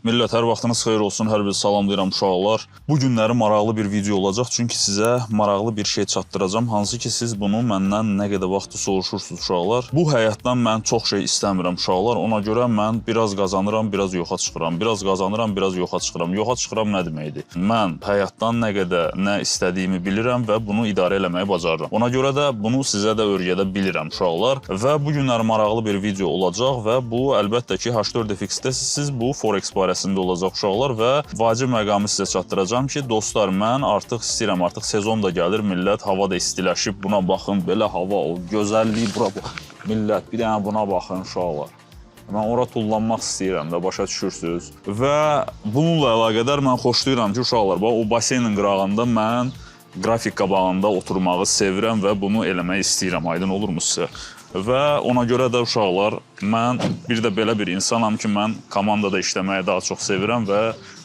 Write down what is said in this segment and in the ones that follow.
Millət, hər vaxtınız xeyir olsun, hər bir salamlayıram uşaqlar. Bu günləri maraqlı bir video olacaq, çünki sizə maraqlı bir şey çatdıracağam. Hansı ki, siz bunu məndən nə qədər vaxtı soruşursunuz uşaqlar. Bu həyatdan mən çox şey istəmirəm uşaqlar, ona görə mən biraz qazanıram, biraz yoxa çıxıram. Biraz qazanıram, biraz yoxa çıxıram. Yoxa çıxıram nə deməkdir? Mən həyatdan nə qədər nə istədiyimi bilirəm və bunu idarə eləməyi bacarıram. Ona görə də bunu sizə də öyrədə bilirəm uşaqlar. Və bu günləri maraqlı bir video olacaq və bu əlbəttə ki, H4FX-də siz bu Forex barəsində olacaq uşaqlar və vacib məqamı sizə çatdıracağam ki, dostlar, mən artıq istəyirəm, artıq sezon da gəlir, millət, hava da istiləşib, buna baxın, belə hava, o gözəlliyi bura bax. Millət, bir dənə buna baxın uşaqlar. Mən ora tullanmaq istəyirəm də, başa düşürsünüz. Və bununla əlaqədar mən xoşlayıram ki, uşaqlar, bax, o baseynin qırağında mən qrafik qabağında oturmağı sevirəm və bunu eləmək istəyirəm, aydın olurmu sizə? Və ona görə də uşaqlar, mən bir də belə bir insanam ki, mən komandada işləməyi daha çox sevirəm və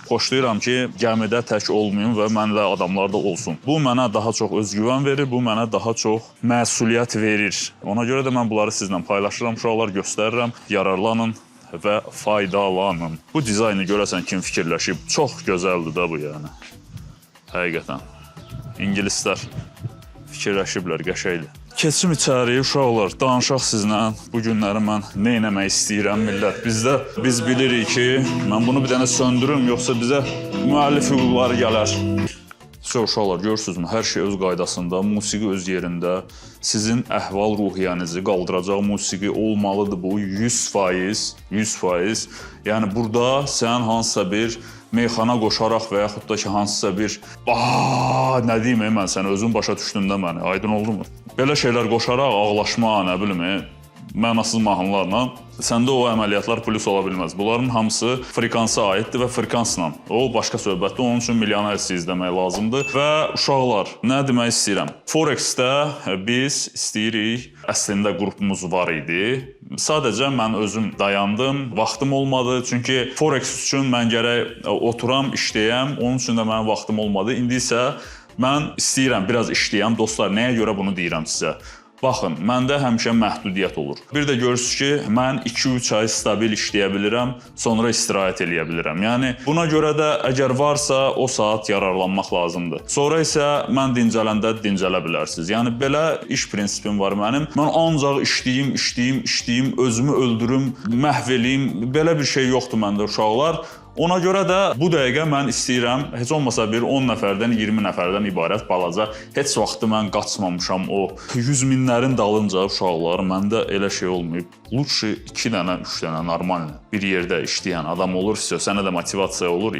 xoşlayıram ki, gəmidə tək olmayım və mənlə adamlar da olsun. Bu mənə daha çox özgüvən verir, bu mənə daha çox məsuliyyət verir. Ona görə də mən bunları sizlə paylaşıram, uşaqlar, göstərirəm, yararlanın və faydalanın. Bu dizaynı görəsən kim fikirləşib, çox gözəldir də bu yəni. Həqiqətən. İngilislər fikirləşiblər, qəşəkdir. Keçim içəri, uşaqlar, danışaq sizlə. Bu günləri mən nə eləmək istəyirəm, millət. Biz bilirik ki, mən bunu bir dənə söndürüm, yoxsa bizə müəllif hüquqları gələr. Uşaqlar, görürsünüzmü, hər şey öz qaydasında, musiqi öz yerində, sizin əhval-ruhiyyənizi qaldıracaq musiqi olmalıdır bu, 100%. Yəni, burada sən hansısa bir meyxana qoşaraq və yaxud da ki, hansısa bir nə deyim, mən sən özün başa düşdün də məni, aydın oldu mu? Belə şeylər qoşaraq ağlaşma, nə bilim, mənasız mahnılarla səndə o əməliyyatlar plus ola bilməz. Bunların hamısı frekansa aiddir və frekansla. O, başqa söhbətdir, onun üçün milyonersi izləmək lazımdır. Və uşaqlar, nə demək istəyirəm? Forex-də biz istəyirik, əslində qrupumuz var idi. Sadəcə mən özüm dayandım, vaxtım olmadı. Çünki Forex üçün mən gərək oturam, işləyəm, onun üçün də mənim vaxtım olmadı. İndi isə mən istəyirəm, biraz işləyəm. Dostlar, nəyə görə bunu deyirəm sizə? Baxın, məndə həmişə məhdudiyyət olur. Bir də görürsünüz ki, mən 2-3 ay stabil işləyə bilirəm, sonra istirahət eləyə bilirəm. Yəni, buna görə də əgər varsa, o saat yararlanmaq lazımdır. Sonra isə mən dincələndə dincələ bilərsiniz. Yəni, belə iş prinsipim var mənim. Mən ancaq işləyim, özümü öldürüm, məhv eləyim. Belə bir şey yoxdur məndə, uşaqlar. Ona görə də bu dəqiqə mən istəyirəm, heç olmasa bir 10 nəfərdən, 20 nəfərdən ibarət balaca. Heç vaxtı mən qaçmamışam o 100 minlərin dalınca uşaqlar. Məndə elə şey olmayıb. Lütfü 2 dənə, 3 dənə normal bir yerdə işləyən adam olur, sənə də motivasiya olur,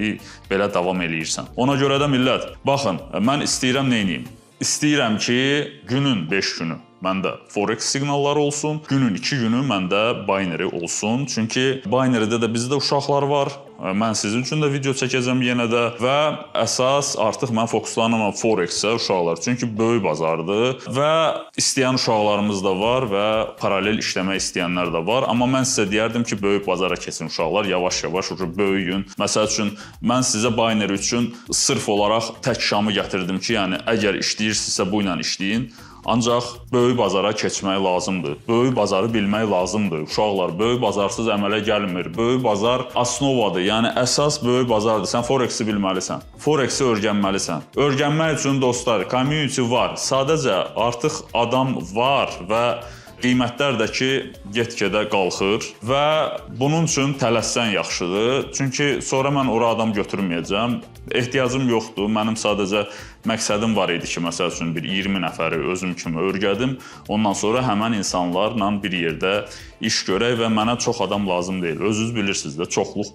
belə davam eləyirsən. Ona görə də millət, baxın, mən istəyirəm nə edeyim? İstəyirəm ki, günün 5 günü məndə Forex siqnalları olsun, günün 2 günü məndə binary olsun. Çünki binarydə də bizdə uşaqlar var. Mən sizin üçün də video çəkəcəm yenə də və əsas artıq mən fokuslanıram Forex-ə uşaqlar. Çünki böyük bazardır və istəyən uşaqlarımız da var və paralel işləmək istəyənlər də var. Amma mən sizə deyərdim ki, böyük bazara keçin uşaqlar, yavaş-yavaş böyüyün. Məsəl üçün, mən sizə binary üçün sırf olaraq tək şamı gətirdim ki, yəni əgər işləyirsinizsə bu ilə işləyin. Ancaq böyük bazara keçmək lazımdır. Böyük bazarı bilmək lazımdır. Uşaqlar, böyük bazarsız əmələ gəlmir. Böyük bazar asnovadır. Yəni, əsas böyük bazardır. Sən Forex-i bilməlisən. Forex-i öyrənməlisən. Öyrənmək üçün, dostlar, community var. Sadəcə artıq adam var və qiymətlər də ki, get-gedə qalxır və bunun üçün tələssən yaxşıdır. Çünki sonra mən ora adam götürməyəcəm. Ehtiyacım yoxdur. Mənim sadəcə məqsədim var idi ki, məsəl üçün bir 20 nəfəri özüm kimi öyrədim. Ondan sonra həmən insanlarla bir yerdə iş görək və mənə çox adam lazım deyil. Özünüz bilirsiniz də, çoxluq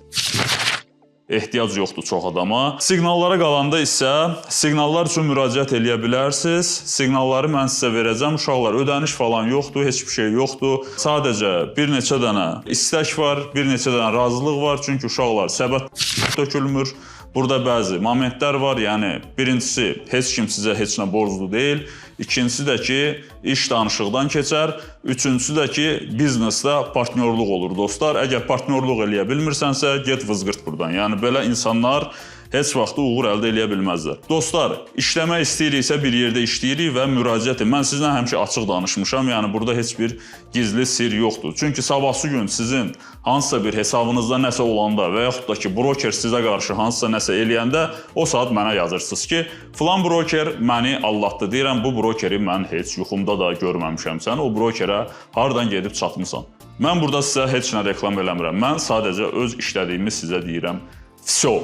ehtiyac yoxdur çox adama. Siqnallara qalanda isə siqnallar üçün müraciət eləyə bilərsiniz. Siqnalları mən sizə verəcəm. Uşaqlar, ödəniş falan yoxdur, heç bir şey yoxdur. Sadəcə bir neçə dənə istək var, bir neçə dənə razılıq var. Çünki uşaqlar, səbət tökülmür. Burada bəzi momentlər var, yəni birincisi, heç kim sizə heç nə borclu deyil. İkincisi də ki, iş danışıqdan keçər. Üçüncüsü də ki, biznesdə partnyorluq olur, dostlar. Əgər partnyorluq eləyə bilmirsənsə, get vızqırt buradan. Yəni belə insanlar heç vaxt uğur əldə edə bilməzlər. Dostlar, işləmək istəyiriksə bir yerdə işləyirik və müraciət edin. Mən sizlə həmişə açıq danışmışam, yəni burada heç bir gizli sir yoxdur. Çünki sabahsı gün sizin hansısa bir hesabınızda nəsə olanda və yaxud da ki, broker sizə qarşı hansısa nəsə eləyəndə o saat mənə yazırsınız ki, filan broker məni aldatdı. Deyirəm, bu brokeri mən heç yuxumda da görməmişəm. Sən o brokerə hardan gedib çatmısan? Mən burada sizə heç nə reklam eləmirəm. Mən sadəcə öz işlədiyimi sizə deyirəm. Всё.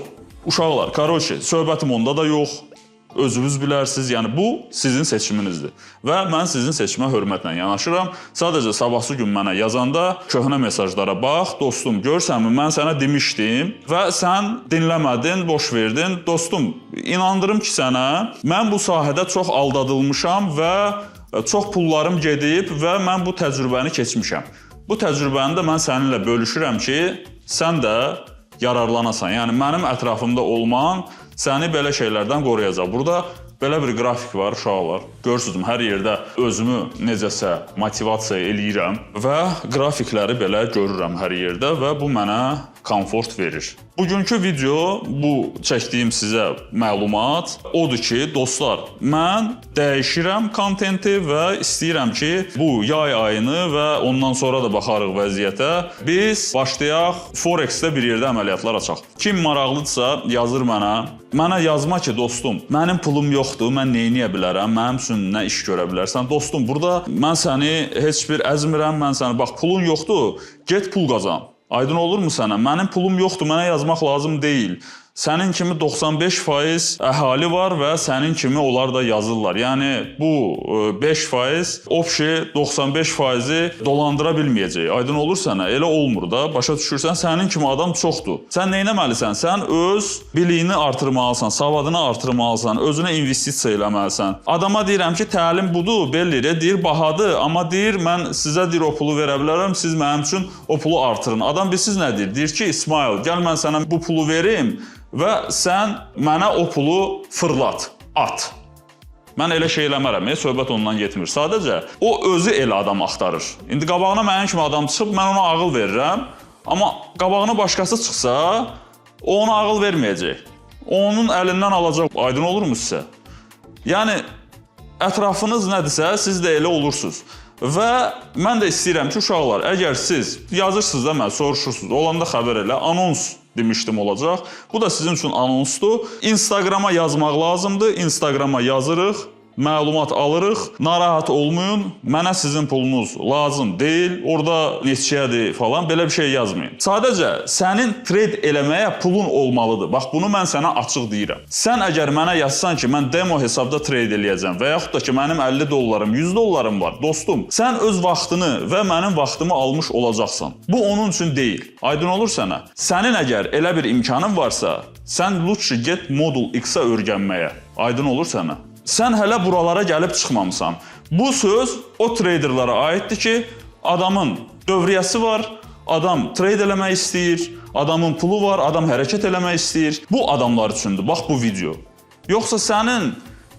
Uşaqlar, короче, söhbətim onda da yox. Özünüz bilərsiniz. Yəni bu sizin seçiminizdir. Və mən sizin seçimə hörmətlə yanaşıram. Sadəcə sabahsı gün mənə yazanda köhnə mesajlara bax, dostum, görsənmi, mən sənə demişdim və sən dinləmədin, boş verdin. Dostum, inandırım ki sənə, mən bu sahədə çox aldadılmışam və çox pullarım gedib və mən bu təcrübəni keçmişəm. Bu təcrübəni də mən səninlə bölüşürəm ki, sən də yararlanasan. Yəni mənim ətrafımda olman səni belə şeylərdən qoruyacaq. Burada belə bir qrafik var, uşaqlar. Görürsünüz, hər yerdə özümü necəsə motivasiya eləyirəm və qrafikləri belə görürəm hər yerdə və bu mənə komfort verir. Bugünkü video, bu çəkdiyim sizə məlumat odur ki, dostlar, mən dəyişirəm kontenti və istəyirəm ki, bu yay ayını və ondan sonra da baxarıq vəziyyətə, biz başlayaq Forex-də bir yerdə əməliyyatlar açaq. Kim maraqlıdırsa yazır mənə. Mənə yazma ki, dostum, mənim pulum yoxdur, mən neyniyə bilərəm, mənim üçün nə iş görə bilərsən. Dostum, burada mən səni heç bir əzmirəm, mən səni, bax, pulun yoxdur, get pul qazan. Aydın olurmu sənə? Mənim pulum yoxdur, mənə yazmaq lazım deyil. Sənin kimi 95% əhali var və sənin kimi onlar da yazırlar. Yəni bu 5% opşi 95%-i dolandıra bilməyəcək. Aydın olur sənə? Elə olmur da. Başa düşürsən, sənin kimi adam çoxdur. Sən nə etməlisən? Sən öz biliyini artırmalısan, savadını artırmalısan, özünə investisiya eləməlisən. Adama deyirəm ki, təlim budur, belli deyir, bahadır, amma deyir, mən sizə deyir o pulu verə bilərəm, siz mənim üçün o pulu artırın. Adam bilsiz nə deyir? Deyir ki, İsmail, gəl mən sənə bu pulu verim və sən mənə o pulu fırlat, at. Mən elə şey eləmərəm, söhbət ondan getmir. Sadəcə, o özü elə adam axtarır. İndi qabağına mənim kimi adam çıxıb, mən ona ağıl verirəm, amma qabağına başqası çıxsa, o ona ağıl verməyəcək. Onun əlindən alacaq, aydın olurmu sizə? Yəni, ətrafınız nədirsə, siz də elə olursunuz. Və mən də istəyirəm ki, uşaqlar, əgər siz yazırsınız da mən, soruşursunuz, olanda xəbər elə, anons demişdim olacaq. Bu da sizin üçün anonsdur. Instagrama yazmaq lazımdır. Instagrama yazırıq, məlumat alırıq. Narahat olmayın. Mənə sizin pulunuz lazım deyil. Orada neçəyədir falan belə bir şey yazmayın. Sadəcə sənin trade eləməyə pulun olmalıdır. Bax bunu mən sənə açıq deyirəm. Sən əgər mənə yazsan ki, mən demo hesabda trade eləyəcəm və yaxud da ki, mənim 50 dollarım, 100 dollarım var. Dostum, sən öz vaxtını və mənim vaxtımı almış olacaqsan. Bu onun üçün deyil. Aydın olur sənə. Sənin əgər elə bir imkanın varsa, sən lütfü get Modul X-a öyrənməyə. Aydın olur sənə. Sən hələ buralara gəlib çıxmamısan. Bu söz o traderlara aiddir ki, adamın dövriyyəsi var, adam trade eləmək istəyir, adamın pulu var, adam hərəkət eləmək istəyir. Bu adamlar üçündür, bax bu video. Yoxsa sənin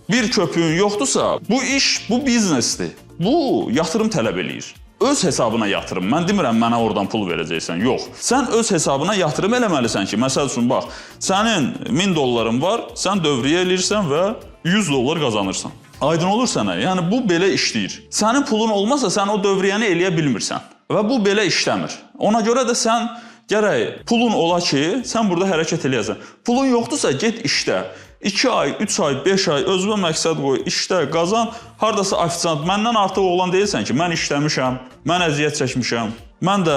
bir köpüyün yoxdursa, bu iş, bu biznesdir. Bu yatırım tələb eləyir. Öz hesabına yatırım. Mən demirəm mənə oradan pul verəcəksən. Yox. Sən öz hesabına yatırım eləməlisən ki, məsəl üçün bax, sənin 1000 dolların var, sən dövriyyə eləyirsən və 100 dollar qazanırsan. Aydın olur sənə? Yəni bu belə işləyir. Sənin pulun olmasa sən o dövriyyəni eləyə bilmirsən. Və bu belə işləmir. Ona görə də sən gərək pulun ola ki, sən burada hərəkət eləyəsən. Pulun yoxdursa get işlə. 2 ay, 3 ay, 5 ay özünə məqsəd qoy, işlə, qazan, hardasa ofisiant, məndən artıq oğlan deyilsən ki, mən işləmişəm, mən əziyyət çəkmişəm. Mən də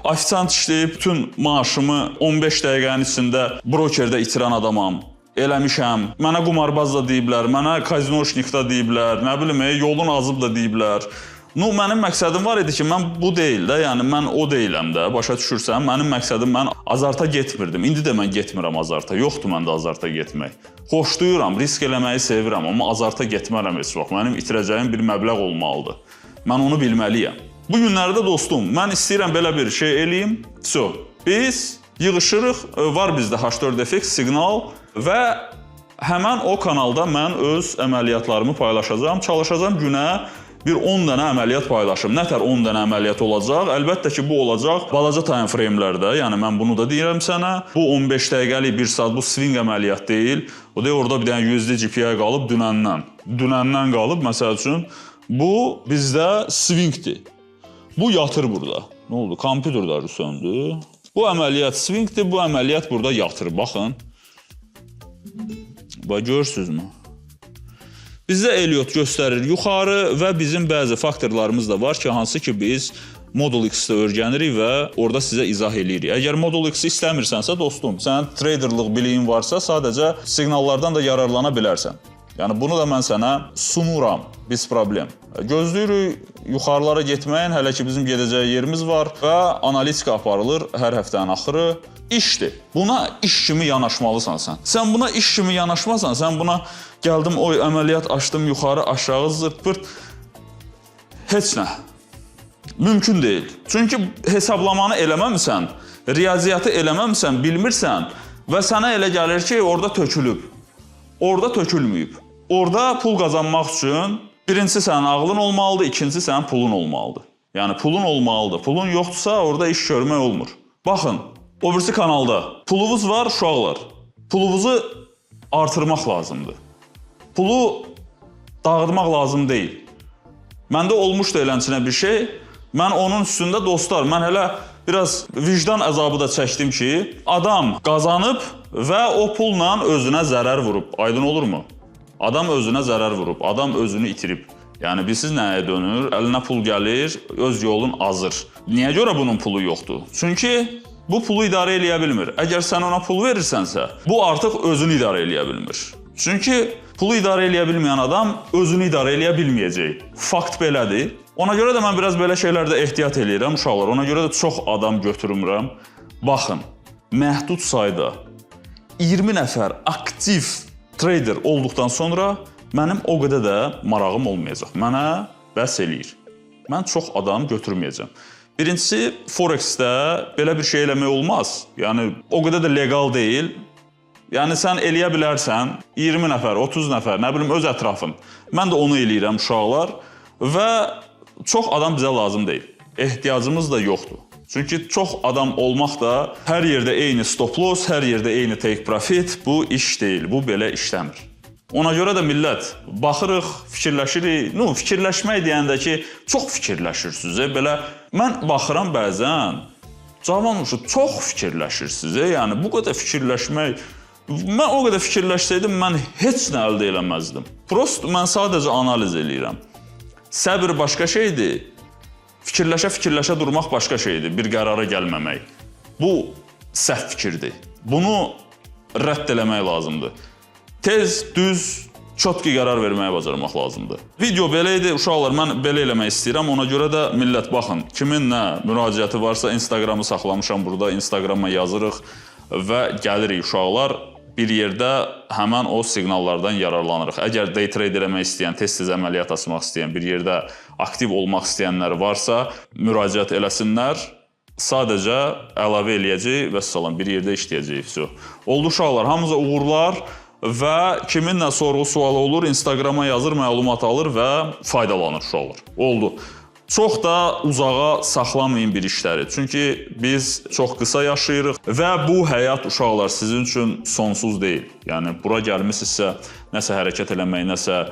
ofisiant işləyib bütün maaşımı 15 dəqiqənin içində brokerdə itirən adamam. Eləmişəm, mənə qumarbaz da deyiblər, mənə kazinoşnik da deyiblər, nə bilim, yolun azıb da deyiblər. Mənim məqsədim var idi ki, mən bu deyil də, yəni mən o deyiləm də, başa düşürsən, mənim məqsədim mən azarta getmirdim. İndi də mən getmirəm azarta, yoxdur məndə azarta getmək. Xoşlayıram, risk eləməyi sevirəm, amma azarta getmərəm heç vaxt. Mənim itirəcəyim bir məbləğ olmalıdır. Mən onu bilməliyəm. Bu günlərdə dostum, mən istəyirəm belə bir şey eləyim. Biz yığışırıq, var bizdə H4FX siqnal və həmən o kanalda mən öz əməliyyatlarımı paylaşacağam, çalışacağam günə bir 10 dənə əməliyyat paylaşım. Nətər 10 dənə əməliyyat olacaq? Əlbəttə ki, bu olacaq balaca time frame-lərdə. Yəni mən bunu da deyirəm sənə. Bu 15 dəqiqəlik 1 saat bu swing əməliyyat deyil. O da orada bir dənə USD GPI qalıb dünəndən. Dünəndən qalıb məsəl üçün bu bizdə swingdir. Bu yatır burada. Nə oldu? Kompüterləri söndü. Bu əməliyyat swingdir, bu əməliyyat burada yatır. Baxın. Bax görürsünüzmü? Bizdə Elliot göstərir yuxarı və bizim bəzi faktorlarımız da var ki, hansı ki biz Model X-də öyrənirik və orada sizə izah eləyirik. Əgər Model X-i istəmirsənsə, dostum, sənin traderlıq biliyin varsa, sadəcə siqnallardan da yararlana bilərsən. Yəni bunu da mən sənə sunuram, biz problem. Gözləyirik yuxarılara getməyin, hələ ki bizim gedəcəyi yerimiz var və analitika aparılır hər həftənin axırı. İşdir. Buna iş kimi yanaşmalısan sən. Sən buna iş kimi yanaşmasan, sən buna gəldim, oy əməliyyat açdım, yuxarı, aşağı, zırt-pırt. Heç nə. Mümkün deyil. Çünki hesablamanı eləməmsən, riyaziyyatı eləməmsən, bilmirsən və sənə elə gəlir ki, orada tökülüb. Orada tökülməyib. Orada pul qazanmaq üçün birincisi sənin ağlın olmalıdır, ikincisi sənin pulun olmalıdır. Yəni pulun olmalıdır. Pulun yoxdursa orada iş görmək olmur. Baxın, o birisi kanalda pulunuz var, uşaqlar. Pulunuzu artırmaq lazımdır. Pulu dağıtmaq lazım deyil. Məndə olmuşdu elənçinə bir şey. Mən onun üstündə dostlar, mən hələ biraz vicdan əzabı da çəkdim ki, adam qazanıb və o pulla özünə zərər vurub. Aydın olurmu? Adam özünə zərər vurub, adam özünü itirib. Yəni bilsiz nəyə dönür? Əlinə pul gəlir, öz yolun azır. Niyə görə bunun pulu yoxdur? Çünki bu pulu idarə eləyə bilmir. Əgər sən ona pul verirsənsə, bu artıq özünü idarə eləyə bilmir. Çünki pulu idarə eləyə bilməyən adam özünü idarə eləyə bilməyəcək. Fakt belədir. Ona görə də mən biraz belə şeylərdə ehtiyat eləyirəm uşaqlar. Ona görə də çox adam götürmürəm. Baxın, məhdud sayda 20 nəfər aktiv trader olduqdan sonra mənim o qədər də marağım olmayacaq. Mənə bəs eləyir. Mən çox adam götürməyəcəm. Birincisi, Forex-də belə bir şey eləmək olmaz. Yəni, o qədər də legal deyil. Yəni, sən eləyə bilərsən 20 nəfər, 30 nəfər, nə bilim, öz ətrafın. Mən də onu eləyirəm uşaqlar və çox adam bizə lazım deyil. Ehtiyacımız da yoxdur. Çünki çox adam olmaq da hər yerdə eyni stop loss, hər yerdə eyni take profit, bu iş deyil, bu belə işləmir. Ona görə də millət, baxırıq, fikirləşirik. Fikirləşmək deyəndə ki, çox fikirləşirsiniz. Belə, mən baxıram bəzən, cavan uşaq, çox fikirləşirsiniz. Yəni, bu qədər fikirləşmək, mən o qədər fikirləşsəydim, mən heç nə əldə eləməzdim. Prost, mən sadəcə analiz eləyirəm. Səbir başqa şeydir, fikirləşə-fikirləşə durmaq başqa şeydir, bir qərara gəlməmək. Bu, səhv fikirdir. Bunu rədd eləmək lazımdır. Tez, düz, çotki qərar verməyə bacarmaq lazımdır. Video belə idi, uşaqlar, mən belə eləmək istəyirəm. Ona görə də millət, baxın, kimin nə müraciəti varsa, Instagramı saxlamışam burada, Instagrama yazırıq və gəlirik uşaqlar. Bir yerdə həmən o siqnallardan yararlanırıq. Əgər day trade eləmək istəyən, tez-tez əməliyyat açmaq istəyən, bir yerdə aktiv olmaq istəyənlər varsa, müraciət eləsinlər. Sadəcə əlavə eləyəcək və salam, bir yerdə işləyəcək. Oldu uşaqlar, hamınıza uğurlar və kiminlə sorğu-sualı olur, Instagrama yazır, məlumat alır və faydalanır uşaqlar. Oldu. Çox da uzağa saxlamayın bir işləri. Çünki biz çox qısa yaşayırıq və bu həyat uşaqlar sizin üçün sonsuz deyil. Yəni, bura gəlmişsinizsə, nəsə hərəkət eləmək, nəsə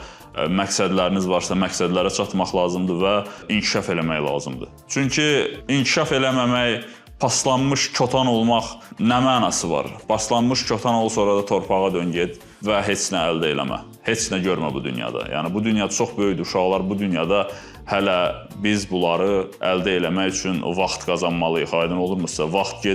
məqsədləriniz varsa, məqsədlərə çatmaq lazımdır və inkişaf eləmək lazımdır. Çünki inkişaf eləməmək, paslanmış kötan olmaq nə mənası var? Paslanmış kötan ol, sonra da torpağa dön get və heç nə əldə eləmə. Heç nə görmə bu dünyada. Yəni, bu dünya çox böyükdür uşaqlar. Bu dünyada hələ biz bunları əldə eləmək üçün vaxt qazanmalıyıq. Aydın olurmuşsa, vaxt gedir.